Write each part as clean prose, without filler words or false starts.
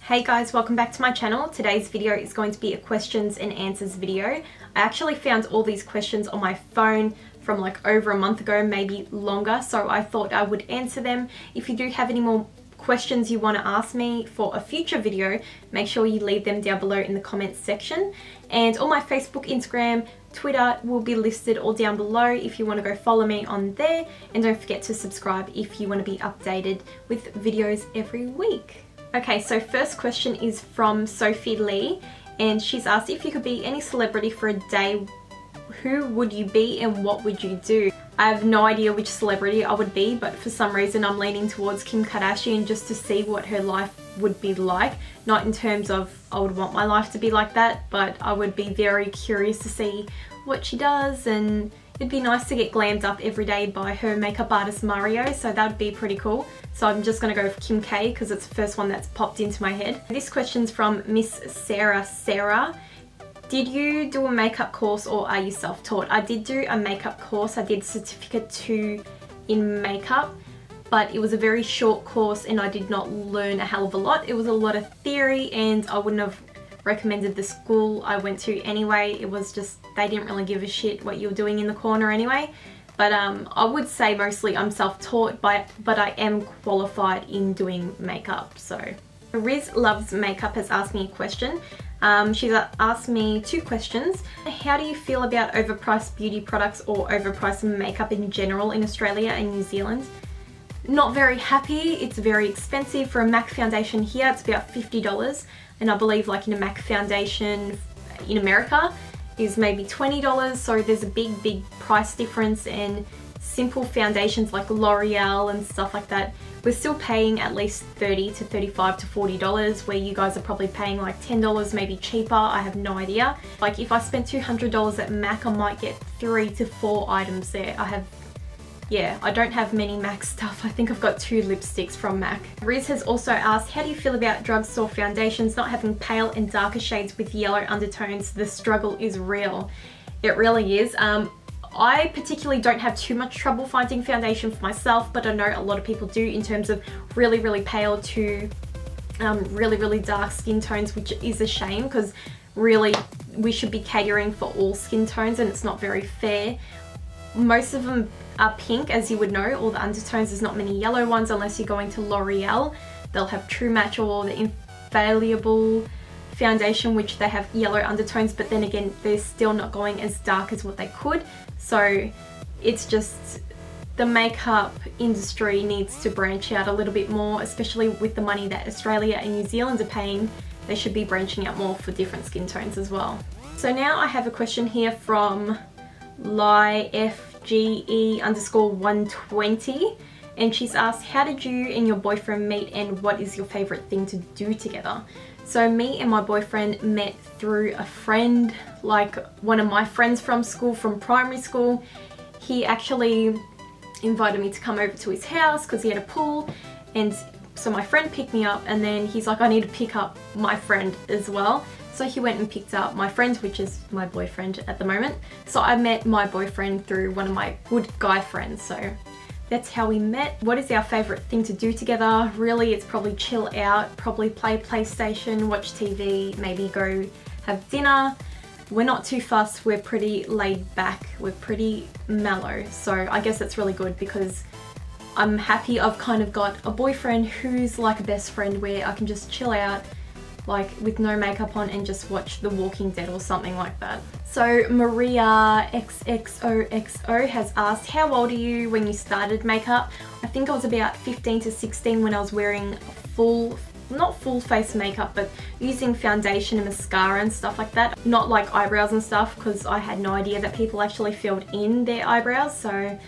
Hey guys, welcome back to my channel. Today's video is going to be a questions and answers video. I actually found all these questions on my phone from like over a month ago, maybe longer, so I thought I would answer them. If you do have any more questions you want to ask me for a future video, make sure you leave them down below in the comments section. And all my Facebook, Instagram, Twitter will be listed all down below if you want to go follow me on there. And don't forget to subscribe if you want to be updated with videos every week. Okay, so first question is from Sophie Lee, and she's asked, if you could be any celebrity for a day, who would you be and what would you do? I have no idea which celebrity I would be, but for some reason I'm leaning towards Kim Kardashian just to see what her life would be like. Not in terms of I would want my life to be like that, but I would be very curious to see what she does, and it'd be nice to get glammed up every day by her makeup artist Mario, so that would be pretty cool. So I'm just going to go for Kim K because it's the first one that's popped into my head. This question's from Miss Sarah. Did you do a makeup course or are you self-taught? I did do a makeup course. I did Certificate 2 in makeup, but it was a very short course and I did not learn a hell of a lot. It was a lot of theory and I wouldn't have recommended the school I went to anyway. It was just, they didn't really give a shit what you were doing in the corner anyway. But I would say mostly I'm self-taught, but I am qualified in doing makeup. So Riz Loves Makeup has asked me a question. She's asked me two questions. How do you feel about overpriced beauty products or overpriced makeup in general in Australia and New Zealand? Not very happy. It's very expensive. For a MAC foundation here, it's about $50, and I believe like in a MAC foundation in America is maybe $20, so there's a big price difference. And simple foundations like L'Oreal and stuff like that, we're still paying at least $30 to $35 to $40, where you guys are probably paying like $10, maybe cheaper. I have no idea. Like if I spent $200 at MAC, I might get 3 to 4 items there. I don't have many MAC stuff. I think I've got 2 lipsticks from MAC. Riz has also asked, how do you feel about drugstore foundations not having pale and darker shades with yellow undertones? The struggle is real. It really is. I particularly don't have too much trouble finding foundation for myself, but I know a lot of people do in terms of really pale to really dark skin tones, which is a shame because really we should be catering for all skin tones and it's not very fair. Most of them are pink, as you would know, all the undertones. There's not many yellow ones unless you're going to L'Oreal. They'll have True Match or the Infallible foundation, which they have yellow undertones, but then again they're still not going as dark as what they could. So it's just, the makeup industry needs to branch out a little bit more, especially with the money that Australia and New Zealand are paying. They should be branching out more for different skin tones as well. So now I have a question here from LifeGE_120, and she's asked, how did you and your boyfriend meet and what is your favorite thing to do together? So me and my boyfriend met through a friend, like one of my friends from school, from primary school. He actually invited me to come over to his house because he had a pool, and so my friend picked me up, and then he's like, I need to pick up my friend as well. So he went and picked up my friend, which is my boyfriend at the moment. So I met my boyfriend through one of my good guy friends. So that's how we met. What is our favorite thing to do together? Really, it's probably chill out, probably play PlayStation, watch TV, maybe go have dinner. We're not too fussed, we're pretty laid back, we're pretty mellow. So I guess it's really good because I'm happy I've kind of got a boyfriend who's like a best friend where I can just chill out, like with no makeup on, and just watch The Walking Dead or something like that. So Maria XXOXO has asked, how old are you when you started makeup? I think I was about 15 to 16 when I was wearing not full face makeup, but using foundation and mascara and stuff like that. Not like eyebrows and stuff, because I had no idea that people actually filled in their eyebrows. So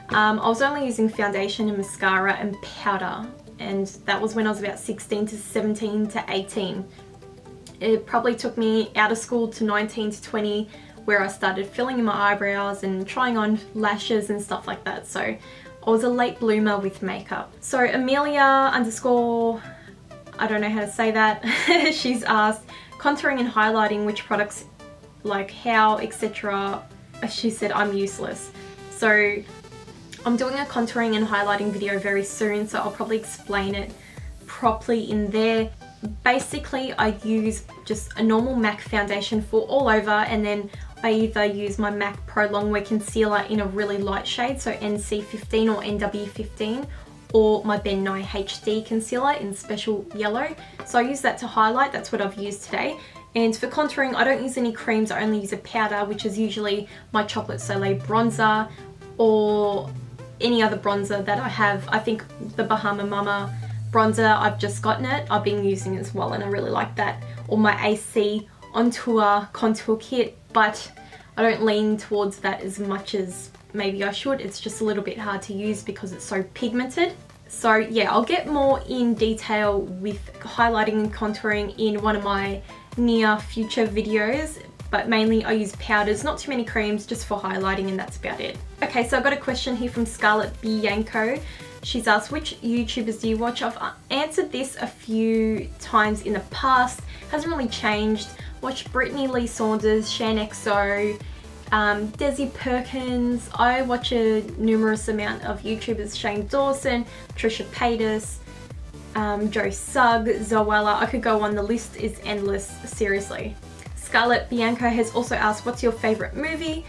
I was only using foundation and mascara and powder, and that was when I was about 16 to 17 to 18. It probably took me out of school to 19 to 20 where I started filling in my eyebrows and trying on lashes and stuff like that. So I was a late bloomer with makeup. So Amelia _ I don't know how to say that. She's asked, contouring and highlighting, which products, like how, etc. She said, I'm useless. So I'm doing a contouring and highlighting video very soon, so I'll probably explain it properly in there. basically I use just a normal MAC foundation for all over, and then I either use my MAC Pro Longwear Concealer in a really light shade, so NC15 or NW15, or my Ben Nye HD Concealer in special yellow. So I use that to highlight, that's what I've used today. And for contouring, I don't use any creams, I only use a powder, which is usually my Chocolate Soleil bronzer or any other bronzer that I have. I think the Bahama Mama bronzer, I've just gotten it, I've been using as well, and I really like that. Or my AC On Tour contour kit, but I don't lean towards that as much as maybe I should. It's just a little bit hard to use because it's so pigmented. So yeah, I'll get more in detail with highlighting and contouring in one of my near future videos, but mainly I use powders, not too many creams, just for highlighting, and that's about it. Okay, so I've got a question here from Scarlett Bianco. She's asked, which YouTubers do you watch? I've answered this a few times in the past, hasn't really changed. Watch Brittany Lee Saunders, Shan XO, Desi Perkins. I watch a numerous amount of YouTubers, Shane Dawson, Trisha Paytas, Joe Sugg, Zoella. I could go on, the list is endless, seriously. Scarlett Bianco has also asked, what's your favourite movie?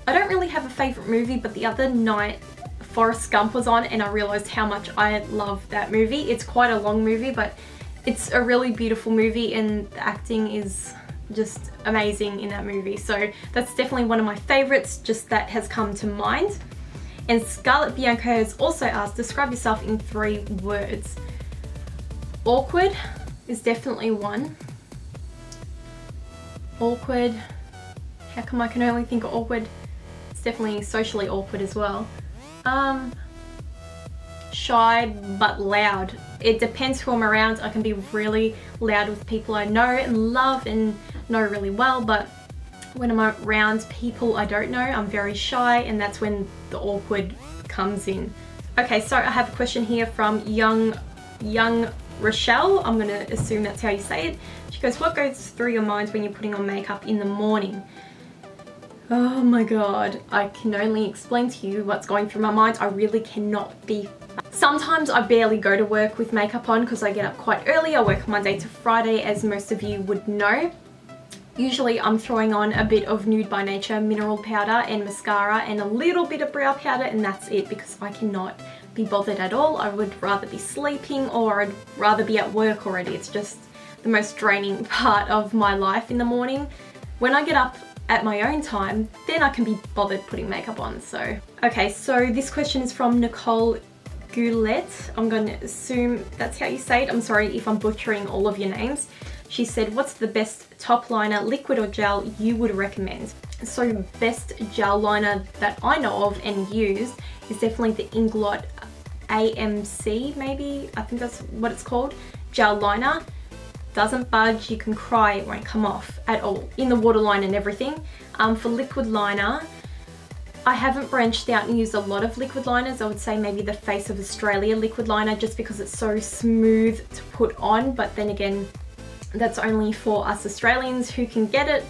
I don't really have a favourite movie, but the other night Forrest Gump was on and I realised how much I love that movie. It's quite a long movie, but it's a really beautiful movie, and the acting is just amazing in that movie. So that's definitely one of my favourites, just that has come to mind. And Scarlett Bianco has also asked, describe yourself in 3 words. Awkward is definitely one. Awkward, how come I can only think of awkward? It's definitely socially awkward as well. Shy but loud. It depends who I'm around. I can be really loud with people I know and love and know really well, but when I'm around people I don't know, I'm very shy, and that's when the awkward comes in. Okay, so I have a question here from young Rochelle. I'm gonna assume that's how you say it. She goes, what goes through your mind when you're putting on makeup in the morning? Oh my god, I can only explain to you what's going through my mind. I really cannot be. Sometimes I barely go to work with makeup on because I get up quite early. I work Monday to Friday, as most of you would know. Usually I'm throwing on a bit of Nude by Nature mineral powder and mascara and a little bit of brow powder, and that's it, because I cannot be bothered at all. I would rather be sleeping, or I'd rather be at work already. It's just the most draining part of my life in the morning. When I get up at my own time, then I can be bothered putting makeup on. So okay, so this question is from Nicole Goulet. I'm going to assume that's how you say it. I'm sorry if I'm butchering all of your names. She said, what's the best top liner, liquid or gel, you would recommend? So best gel liner that I know of and use is definitely the Inglot AMC, maybe, I think that's what it's called, gel liner. Doesn't budge, you can cry, it won't come off at all, in the waterline and everything. For liquid liner, I haven't branched out and used a lot of liquid liners. I would say maybe the Face of Australia liquid liner, just because it's so smooth to put on, but then again, that's only for us Australians who can get it,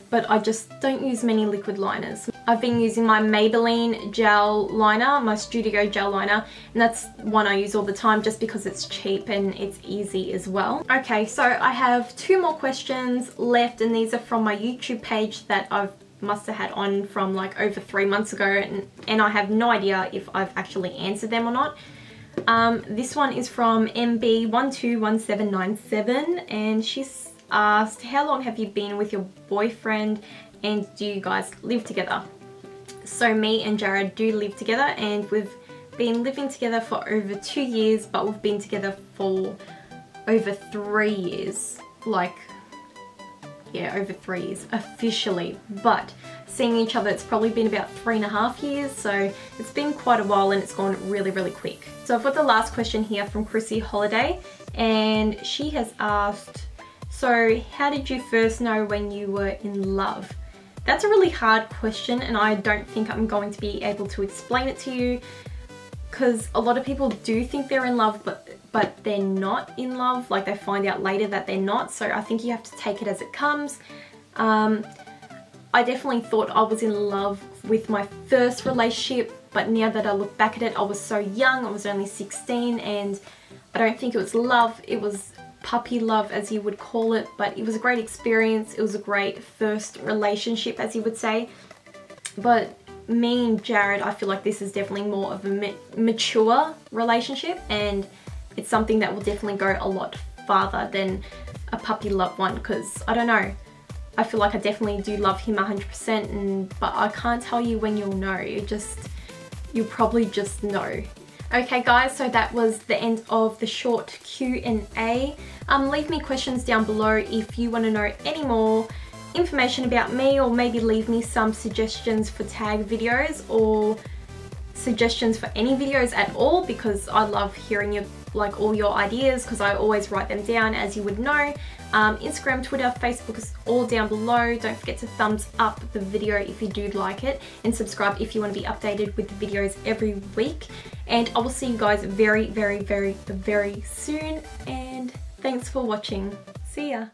but I just don't use many liquid liners. I've been using my Maybelline gel liner, my Studio gel liner, and that's one I use all the time just because it's cheap and it's easy as well. Okay, so I have 2 more questions left, and these are from my YouTube page that I've must have had on from like over 3 months ago, and I have no idea if I've actually answered them or not. This one is from MB121797, and she's asked, how long have you been with your boyfriend and do you guys live together? So me and Jared do live together, and we've been living together for over 2 years, but we've been together for over 3 years. Like, yeah, over 3 years officially, but seeing each other, it's probably been about 3.5 years, so it's been quite a while and it's gone really, really quick. So I've got the last question here from Chrissy Holiday, and she has asked, so how did you first know when you were in love? That's a really hard question, and I don't think I'm going to be able to explain it to you, because a lot of people do think they're in love, but they're not in love. Like, they find out later that they're not, so I think you have to take it as it comes. I definitely thought I was in love with my first relationship, but now that I look back at it, I was so young, I was only 16, and I don't think it was love, it was puppy love, as you would call it, but it was a great experience. It was a great first relationship, as you would say. But me and Jared, I feel like this is definitely more of a mature relationship, and it's something that will definitely go a lot farther than a puppy love one, because I don't know, I feel like I definitely do love him 100%, but I can't tell you when you'll know. You'll probably just know. Okay guys, so that was the end of the short Q&A. Leave me questions down below if you want to know any more information about me, or maybe leave me some suggestions for tag videos, or suggestions for any videos at all, because I love hearing all your ideas, because I always write them down, as you would know. Instagram, Twitter, Facebook is all down below. Don't forget to thumbs up the video if you do like it, and subscribe if you want to be updated with the videos every week. And I will see you guys very, very, very, very soon, and thanks for watching. See ya.